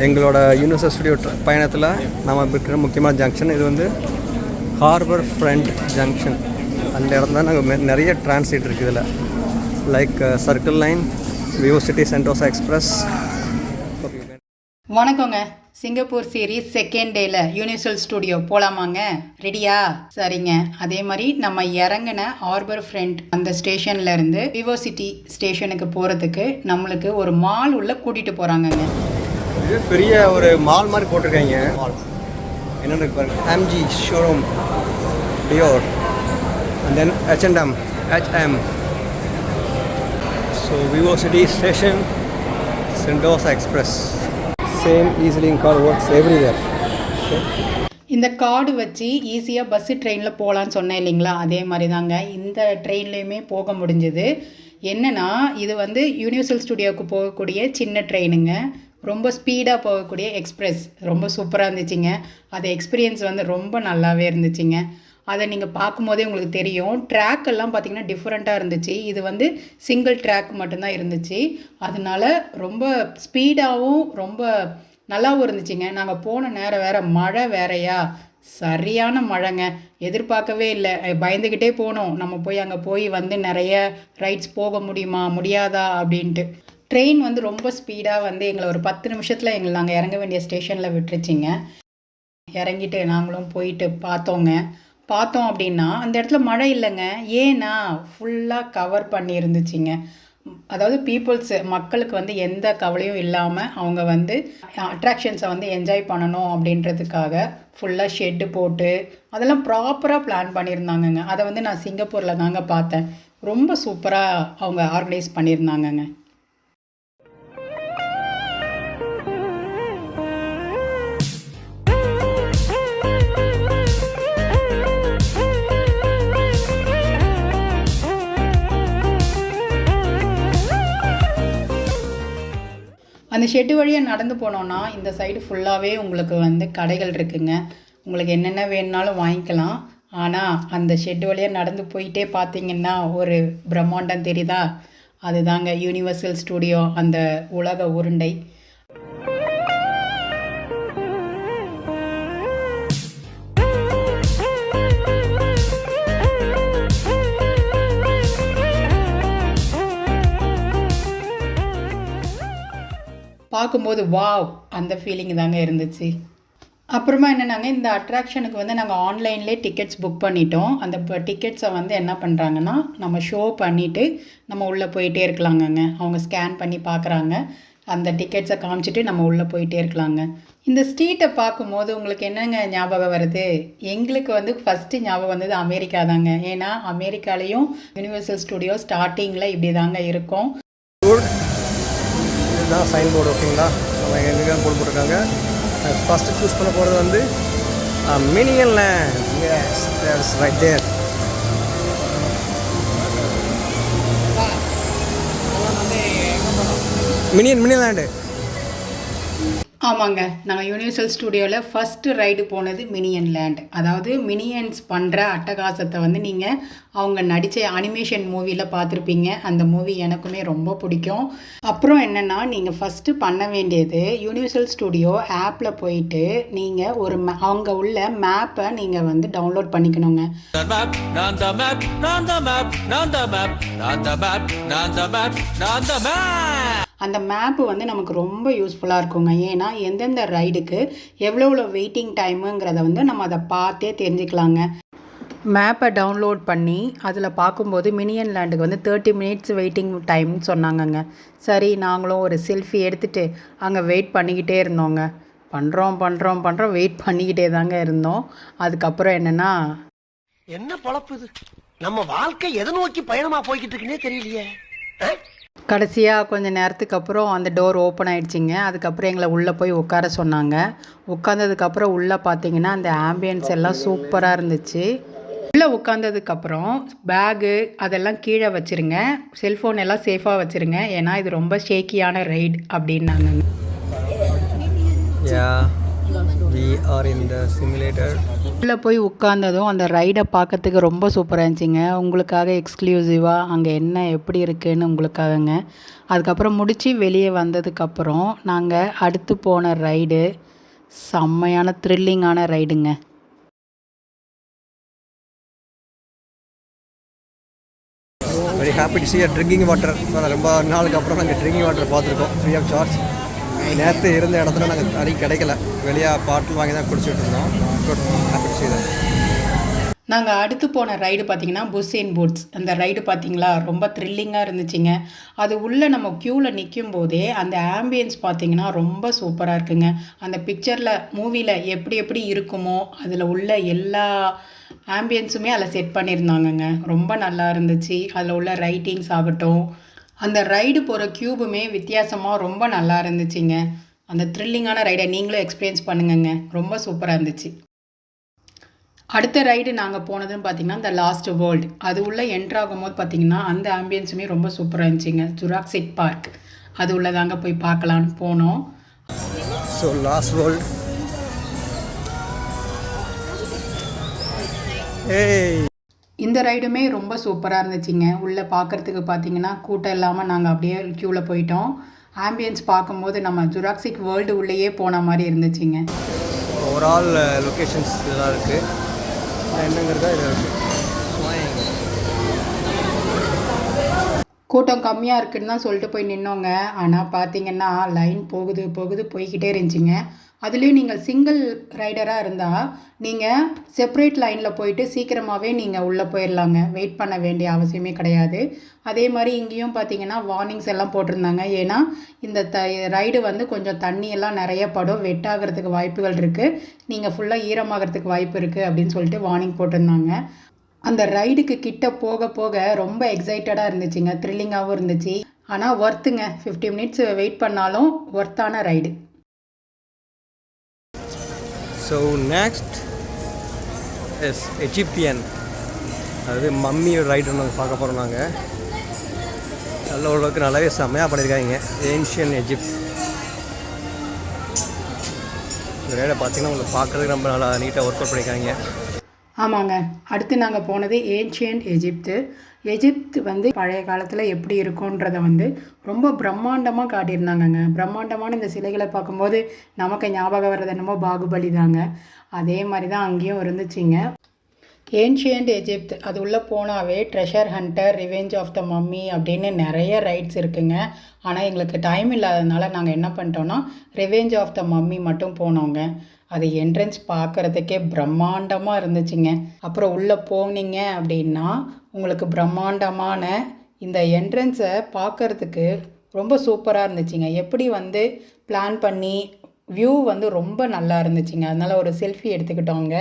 எங்களோட universal studio பயணத்தில் நம்ம இருக்கிற முக்கியமான ஜங்ஷன் இது வந்து ஹார்பர் ஃப்ரண்ட் ஜங்ஷன். அந்த இடத்துல நாங்கள் நிறைய டிரான்சிட் இருக்குது இதில், like circle line, Vivo city Sentosa express. வணக்கங்க. சிங்கப்பூர் சீரீஸ் செகண்ட் டேயில் யூனிவர்சல் ஸ்டுடியோ போகலாமாங்க? ரெடியா? சரிங்க. அதே மாதிரி நம்ம இறங்கின ஹார்பர் ஃப்ரண்ட் அந்த ஸ்டேஷன்லேருந்து விவோ சிட்டி ஸ்டேஷனுக்கு போகிறதுக்கு நம்மளுக்கு ஒரு மால் உள்ள கூட்டிகிட்டு போகிறாங்கங்க. இது பெரிய ஒரு மால் மாதிரி போட்டிருக்காங்க. மால் என்னென்னு இருக்கு பாருங்க. MG showroom, Dior, and then H&M, HM. So Vivo City station, Sentosa express. Same EZ link card works everywhere. இந்த கார்டு வச்சு ஈஸியாக பஸ்ஸு ட்ரெயினில் போகலான்னு சொன்னேன் இல்லைங்களா, அதே மாதிரி தாங்க இந்த ட்ரெயின்லேயுமே போக முடிஞ்சுது. என்னென்னா இது வந்து யூனிவர்சல் ஸ்டுடியோவுக்கு போகக்கூடிய சின்ன ட்ரெயினுங்க, ரொம்ப ஸ்பீடாக போகக்கூடிய எக்ஸ்பிரஸ். ரொம்ப சூப்பராக இருந்துச்சுங்க. அது எக்ஸ்பீரியன்ஸ் வந்து ரொம்ப நல்லாவே இருந்துச்சுங்க. அதை நீங்கள் பார்க்கும்போதே உங்களுக்கு தெரியும். ட்ராக் எல்லாம் பார்த்திங்கன்னா டிஃப்ரெண்ட்டாக இருந்துச்சு. இது வந்து சிங்கிள் ட்ராக் மட்டும்தான் இருந்துச்சு. அதனால ரொம்ப ஸ்பீடாகவும் ரொம்ப நல்லாவும் இருந்துச்சுங்க. நாங்கள் போன நேரம் வேறு மழை வேறையா, சரியான மழைங்க. எதிர்பார்க்கவே இல்லை, பயந்துக்கிட்டே போனோம். நம்ம போய் அங்கே போய் வந்து நிறைய ரைட்ஸ் போக முடியுமா முடியாதா அப்படின்ட்டு. ட்ரெயின் வந்து ரொம்ப ஸ்பீடாக வந்து எங்களை ஒரு 10 நிமிஷத்தில் நாங்கள் இறங்க வேண்டிய ஸ்டேஷனில் விட்டுருச்சிங்க. இறங்கிட்டு நாங்களும் போயிட்டு பார்த்தோம் அப்படின்னா அந்த இடத்துல மழை இல்லைங்க. ஏன்னா ஃபுல்லாக கவர் பண்ணியிருந்துச்சிங்க. அதாவது மக்களுக்கு வந்து எந்த கவலையும் இல்லாமல் அவங்க வந்து அட்ராக்ஷன்ஸை வந்து என்ஜாய் பண்ணணும் அப்படின்றதுக்காக ஃபுல்லாக ஷெட்டு போட்டு அதெல்லாம் ப்ராப்பராக பிளான் பண்ணியிருந்தாங்கங்க. அதை வந்து நான் சிங்கப்பூரில் தாங்க பார்த்தேன். ரொம்ப சூப்பராக அவங்க ஆர்கனைஸ் பண்ணியிருந்தாங்கங்க. அந்த ஷெட்டு வழியாக நடந்து போனோன்னா இந்த சைடு ஃபுல்லாகவே உங்களுக்கு வந்து கடைகள் இருக்குங்க. உங்களுக்கு என்னென்ன வேணுனாலும் வாங்கிக்கலாம். ஆனால் அந்த ஷெட்டு வழியாக நடந்து போயிட்டே பார்த்தீங்கன்னா ஒரு பிரம்மாண்டம் தெரியுதா? அதுதாங்க யூனிவர்சல் ஸ்டுடியோ, அந்த உலக உருண்டை. பார்க்கும்போது வாவ், அந்த ஃபீலிங் தாங்க இருந்துச்சு. அப்புறமா என்னென்னாங்க, இந்த அட்ராக்ஷனுக்கு வந்து நாங்கள் ஆன்லைன்லேயே டிக்கெட்ஸ் புக் பண்ணிட்டோம். அந்த டிக்கெட்ஸை வந்து என்ன பண்ணுறாங்கன்னா நம்ம ஷோ பண்ணிவிட்டு நம்ம உள்ளே போயிட்டே இருக்கலாங்கங்க. அவங்க ஸ்கேன் பண்ணி பார்க்குறாங்க. அந்த டிக்கெட்ஸை காமிச்சிட்டு நம்ம உள்ளே போயிட்டே இருக்கலாங்க. இந்த ஸ்ட்ரீட்டை பார்க்கும்போது உங்களுக்கு என்னங்க ஞாபகம் வருது? எங்களுக்கு வந்து ஃபஸ்ட்டு ஞாபகம் வந்தது அமெரிக்கா தாங்க. ஏன்னா அமெரிக்காலேயும் யூனிவர்சல் ஸ்டுடியோ ஸ்டார்டிங்கில் இப்படி தாங்க இருக்கும். இதுதான் சைன் போர்டு. ஓகேங்களா? நம்ம எங்கே போர்டு போட்டிருக்காங்க. ஃபஸ்ட்டு சூஸ் பண்ண போகிறது வந்து Minion Land. Yes, that's right there. Minion Land. ஆமாங்க, நாங்கள் யூனிவர்சல் ஸ்டுடியோவில் ஃபஸ்ட்டு ரைடு போனது மினியன் லேண்ட். அதாவது மினியன்ஸ் பண்ணுற அட்டகாசத்தை வந்து நீங்கள் அவங்க நடித்த அனிமேஷன் மூவியில் பார்த்துருப்பீங்க. அந்த மூவி எனக்குமே ரொம்ப பிடிக்கும். அப்புறம் என்னென்னா, நீங்கள் ஃபஸ்ட்டு பண்ண வேண்டியது யூனிவர்சல் ஸ்டுடியோ ஆப்பில் போயிட்டு நீங்கள் ஒரு அவங்க உள்ள மேப்பை நீங்கள் வந்து டவுன்லோட் பண்ணிக்கணுங்க. அந்த மேப்பு வந்து நமக்கு ரொம்ப யூஸ்ஃபுல்லாக இருக்குங்க. ஏன்னா எந்தெந்த ரைடுக்கு எவ்வளோ வெயிட்டிங் டைமுங்கிறத வந்து நம்ம அதை பார்த்தே தெரிஞ்சுக்கலாங்க. மேப்பை டவுன்லோட் பண்ணி அதில் பார்க்கும்போது மினியன் லேண்டுக்கு வந்து 30 மினிட்ஸ் வெயிட்டிங் டைம்னு சொன்னாங்கங்க. சரி, நாங்களும் ஒரு செல்ஃபி எடுத்துகிட்டு அங்கே வெயிட் பண்ணிக்கிட்டே இருந்தோங்க. பண்ணுறோம் வெயிட் பண்ணிக்கிட்டே தாங்க இருந்தோம். அதுக்கப்புறம் என்னென்னா, என்ன பொழப்பு இது? நம்ம வாழ்க்கை எதை நோக்கி பயணமாக போய்கிட்டு இருக்குன்னே தெரியலையே. கடைசியாக கொஞ்சம் நேரத்துக்கு அப்புறம் அந்த டோர் ஓப்பன் ஆகிடுச்சிங்க. அதுக்கப்புறம் எங்களை உள்ளே போய் உட்கார சொன்னாங்க. உட்காந்ததுக்கப்புறம் உள்ளே பார்த்தீங்கன்னா அந்த ஆம்பியன்ஸ் எல்லாம் சூப்பராக இருந்துச்சு. உள்ளே உட்காந்ததுக்கப்புறம் பேகு அதெல்லாம் கீழே வச்சுருங்க, செல்ஃபோன் எல்லாம் சேஃபாக வச்சுருங்க, ஏன்னா இது ரொம்ப ஷேக்கியான ரைட் அப்படின்னாங்க. Yeah, we are in the simulator. உள்ளே போய் உட்காந்ததும் அந்த ரைடை பார்க்கறதுக்கு ரொம்ப சூப்பராக இருந்துச்சுங்க. உங்களுக்காக எக்ஸ்க்ளூசிவாக அங்கே என்ன எப்படி இருக்குதுன்னு உங்களுக்காகங்க. அதுக்கப்புறம் முடித்து வெளியே வந்ததுக்கப்புறம் நாங்கள் அடுத்து போன ரைடு செம்மையான த்ரில்லிங்கான ரைடுங்க. Very happy to see a drinking water. ரொம்ப நாளுக்கு அப்புறம் நாங்கள் ட்ரிங்கிங் வாட்டர் பார்த்துருக்கோம் ஃப்ரீ ஆஃப் சார்ஜ். நேற்று இருந்த இடத்துல நாங்கள் அடிக்க கிடைக்கல, வெளியே பாட்டில் வாங்கி தான் குடிச்சிட்டு இருந்தோம். Happy to see that. நாங்கள் அடுத்து போன ரைடு பார்த்திங்கன்னா புஸ் இன் பூட்ஸ். அந்த ரைடு பார்த்திங்களா ரொம்ப த்ரில்லிங்காக இருந்துச்சுங்க. அது உள்ளே நம்ம க்யூவில் நிற்கும் போதே அந்த ஆம்பியன்ஸ் பார்த்திங்கன்னா ரொம்ப சூப்பராக இருக்குங்க. அந்த பிக்சரில் மூவியில் எப்படி எப்படி இருக்குமோ அதில் உள்ள எல்லா ஆம்பியன்ஸுமே அதில் செட் பண்ணியிருந்தாங்கங்க. ரொம்ப நல்லா இருந்துச்சு. அதில் உள்ள ரைட்டிங்ஸ் ஆகட்டும், அந்த ரைடு போகிற க்யூபுமே வித்தியாசமாக ரொம்ப நல்லா இருந்துச்சுங்க. அந்த த்ரில்லிங்கான ரைடை நீங்களும் எக்ஸ்பீரியன்ஸ் பண்ணுங்கங்க. ரொம்ப சூப்பராக இருந்துச்சு. அடுத்த ரைடு நாங்கள் போனதுன்னு பார்த்திங்கன்னா இந்த லாஸ்ட் வேர்ல்டு. அது உள்ளே என்ட்ராகும் போது பார்த்திங்கன்னா அந்த ஆம்பியன்ஸுமே ரொம்ப சூப்பராக இருந்துச்சுங்க. ஜுராசிக் பார்க் அது உள்ளே தாங்க போய் பார்க்கலான்னு போனோம். So last world. இந்த ரைடுமே ரொம்ப சூப்பராக இருந்துச்சுங்க. உள்ளே பார்க்குறதுக்கு பார்த்திங்கன்னா கூட்டம் இல்லாமல் நாங்கள் அப்படியே க்யூவில் போயிட்டோம். ஆம்பியன்ஸ் பார்க்கும்போது நம்ம ஜுராசிக் வேர்ல்டு உள்ளேயே போன மாதிரி இருந்துச்சுங்க. ஓவரால் லொக்கேஷன்ஸ் இதெல்லாம் இருக்குது. என்னங்கிறதா இது இருக்குது. கூட்டம் கம்மியாக இருக்குதுன்னு தான் சொல்லிட்டு போய் நின்னோங்க. ஆனால் பார்த்தீங்கன்னா லைன் போய்கிட்டே இருந்துச்சுங்க. அதுலேயும் நீங்கள் சிங்கிள் ரைடராக இருந்தால் நீங்கள் செப்பரேட் லைனில் போயிட்டு சீக்கிரமாகவே நீங்கள் உள்ளே போயிடலாங்க. வெயிட் பண்ண வேண்டிய அவசியமே கிடையாது. அதே மாதிரி இங்கேயும் பார்த்தீங்கன்னா வார்னிங்ஸ் எல்லாம் போட்டிருந்தாங்க. ஏன்னா இந்த ரைடு வந்து கொஞ்சம் தண்ணியெல்லாம் நிறைய படும், வெட்டாகிறதுக்கு வாய்ப்புகள் இருக்குது, நீங்கள் ஃபுல்லாக ஈரமாகிறதுக்கு வாய்ப்பு இருக்குது அப்படின்னு சொல்லிட்டு வார்னிங் போட்டிருந்தாங்க. அந்த ரைடுக்கு கிட்ட போக போக ரொம்ப எக்ஸைட்டடாக இருந்துச்சுங்க. த்ரில்லிங்காகவும் இருந்துச்சு. ஆனால் ஒர்த்துங்க. 50 மினிட்ஸ் வெயிட் பண்ணாலும் ஒர்த்தான ride. So next is Egyptian, அதாவது மம்மி ரைடு ஒன்று பார்க்க போகிறோம். நாங்கள் நல்ல ஓரளவுக்கு நல்லாவே செம்மையாக பண்ணியிருக்காங்க. ஏன்ஷியன் எஜிப்ட் இந்த ரைடை பார்த்தீங்கன்னா உங்களுக்கு பார்க்குறதுக்கு ரொம்ப நல்லா நீட்டாக ஒர்க் அவுட் பண்ணியிருக்காங்க. ஆமாங்க. அடுத்து நாங்கள் போனது ஏன்ஷியன்ட் எஜிப்து வந்து பழைய காலத்தில் எப்படி இருக்குன்றதை வந்து ரொம்ப பிரம்மாண்டமாக காட்டியிருந்தாங்கங்க. பிரம்மாண்டமான இந்த சிலைகளை பார்க்கும்போது நமக்கு ஞாபகம் வர்றது என்னமோ பாகுபலி தாங்க. அதே மாதிரி தான் அங்கேயும் இருந்துச்சுங்க. ஏன்ஷியன்ட் எஜிப்த் அது உள்ளே போனாவே treasure hunter, revenge of the mummy அப்படின்னு நிறைய ரைட்ஸ் இருக்குங்க. ஆனால் எங்களுக்கு டைம் இல்லாததுனால நாங்கள் என்ன பண்ணிட்டோன்னா ரிவெஞ்ச் ஆஃப் த மம்மி மட்டும் போனோங்க. அது என்ட்ரன்ஸ் பார்க்குறதுக்கே பிரம்மாண்டமாக இருந்துச்சுங்க. அப்புறம் உள்ளே போனீங்க அப்படின்னா உங்களுக்கு பிரம்மாண்டமான இந்த என்ட்ரன்ஸை பார்க்குறதுக்கு ரொம்ப சூப்பராக இருந்துச்சுங்க. எப்படி வந்து பிளான் பண்ணி வியூ வந்து ரொம்ப நல்லா இருந்துச்சுங்க. அதனால் ஒரு செல்ஃபி எடுத்துக்கிட்டோங்க.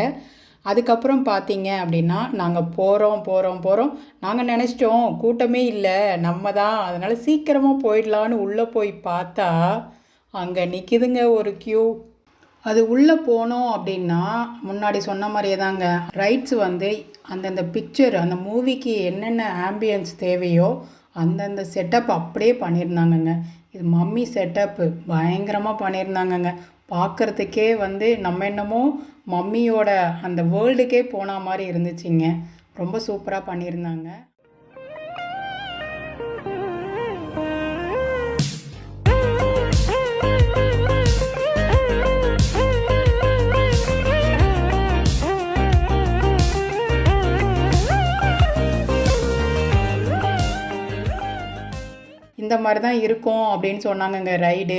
அதுக்கப்புறம் பார்த்தீங்க அப்படின்னா நாங்கள் போகிறோம். நாங்கள் நினச்சிட்டோம் கூட்டமே இல்லை, நம்ம தான், அதனால் சீக்கிரமாக போயிடலான்னு உள்ளே போய் பார்த்தா அங்கே நிற்கிதுங்க ஒரு க்யூ. அது உள்ளே போனோம் அப்படின்னா முன்னாடி சொன்ன மாதிரியே தாங்க ரைட்ஸ் வந்து அந்தந்த பிக்சர் அந்த மூவிக்கு என்னென்ன ஆம்பியன்ஸ் தேவையோ அந்தந்த செட்டப் அப்படியே பண்ணியிருந்தாங்கங்க. இது மம்மி செட்டப்பு பயங்கரமாக பண்ணியிருந்தாங்கங்க. பார்க்குறதுக்கே வந்து நம்ம என்னமோ மம்மியோட அந்த வேர்ல்டுக்கே போன மாதிரி இருந்துச்சுங்க. ரொம்ப சூப்பராக பண்ணியிருந்தாங்க. இந்த மாதிரி தான் இருக்கும் அப்படின்னு சொன்னாங்கங்க ரைடு.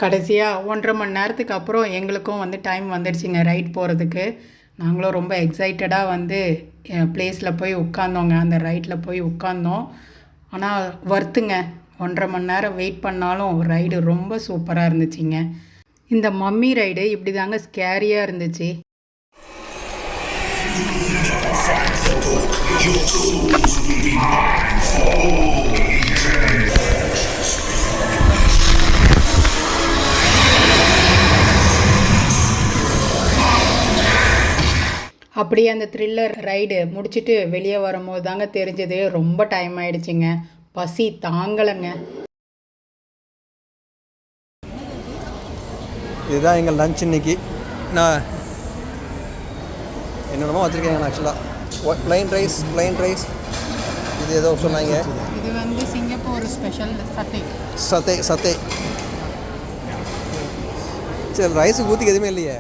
கடைசியாக 1.5 மணி நேரத்துக்கு அப்புறம் எங்களுக்கும் வந்து டைம் வந்துடுச்சுங்க ரைட் போகிறதுக்கு. நாங்களும் ரொம்ப எக்ஸைட்டடாக வந்து பிளேஸில் போய் உட்காந்தோங்க. அந்த ரைட்டில் போய் உட்காந்தோம். ஆனால் வர்த்துங்க. 1.5 மணி நேரம் வெயிட் பண்ணாலும் ரைடு ரொம்ப சூப்பராக இருந்துச்சுங்க. இந்த மம்மி ரைடு இப்படி தாங்க ஸ்கேரியாக இருந்துச்சு. அப்படியே அந்த த்ரில்லர் ரைடு முடிச்சுட்டு வெளியே வரும்போது தாங்க தெரிஞ்சது ரொம்ப டைம் ஆகிடுச்சிங்க. பசி தாங்கலைங்க. இதுதான் எங்கள் லஞ்ச் இன்னைக்கு. நான் என்னென்னமோ வச்சுருக்கேன் ஆக்சுவலாக. ப்ளைன் ரைஸ் இது ஏதோ சொன்னாங்க. இது வந்து சிங்கப்பூர் ஸ்பெஷல் சத்தே சரி ரைஸுக்கு ஊற்றிக்கு எதுவுமே இல்லையே.